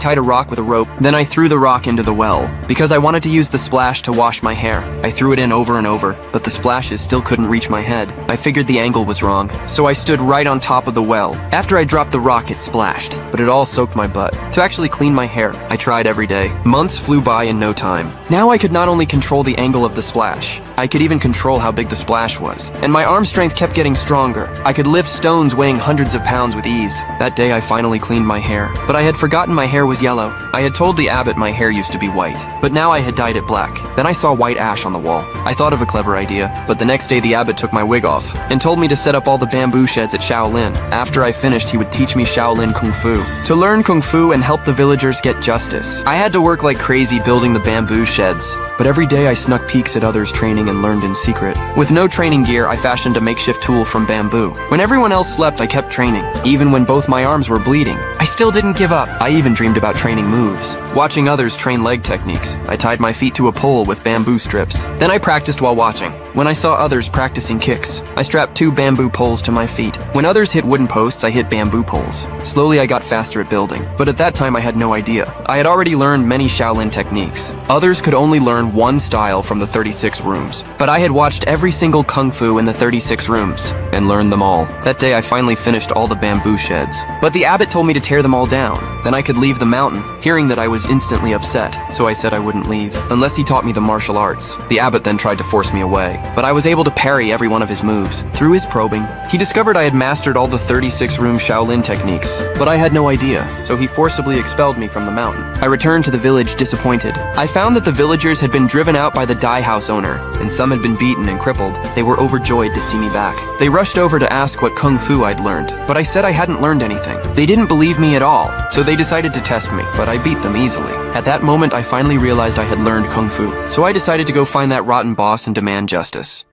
tied a rock with a rope, then I threw the rock into the well. Because I wanted to use the splash to wash my hair, I threw it in over and over, but the splashes still couldn't reach my head. I figured the angle was wrong, so I stood right on top of the well. After I dropped the rock, it splashed, but it all soaked my butt. To actually clean my hair, I tried every day. Months flew by in no time. Now I could not only control the angle of the splash, I could even control how big the splash was. And my arm strength kept getting stronger. I could lift stones weighing hundreds of pounds with ease. That day I finally cleaned my hair, but I had forgotten my hair was yellow. I had told the abbot my hair used to be white, but now I had dyed it black. Then I saw white ash on the wall. I thought of a clever idea, but the next day the abbot took my wig off and told me to set up all the bamboo sheds at Shaolin. After I finished, he would teach me Shaolin Kung Fu. To learn Kung Fu and help the villagers get justice, I had to work like crazy building the bamboo sheds. But every day I snuck peeks at others' training and learned in secret. With no training gear, I fashioned a makeshift tool from bamboo. When everyone else slept, I kept training. Even when both my arms were bleeding, I still didn't give up. I even dreamed about training moves. Watching others train leg techniques, I tied my feet to a pole with bamboo strips. Then I practiced while watching. When I saw others practicing kicks, I strapped 2 bamboo poles to my feet. When others hit wooden posts, I hit bamboo poles. Slowly I got faster at building, but at that time I had no idea. I had already learned many Shaolin techniques. Others could only learn one style from the 36 rooms, but I had watched every single kung fu in the 36 rooms and learned them all. That day I finally finished all the bamboo sheds, but the abbot told me to tear them all down. Then I could leave the mountain. Hearing that, I was instantly upset, so I said I wouldn't leave unless he taught me the martial arts. The abbot then tried to force me away, but I was able to parry every one of his moves. Through his probing, he discovered I had mastered all the 36-room Shaolin techniques, but I had no idea, so he forcibly expelled me from the mountain. I returned to the village disappointed. I found that the villagers had been driven out by the dye house owner, and some had been beaten and crippled. They were overjoyed to see me back. They rushed over to ask what kung fu I'd learned, but I said I hadn't learned anything. They didn't believe me at all, so they decided to test me, but I beat them easily. At that moment, I finally realized I had learned kung fu, so I decided to go find that rotten boss and demand justice.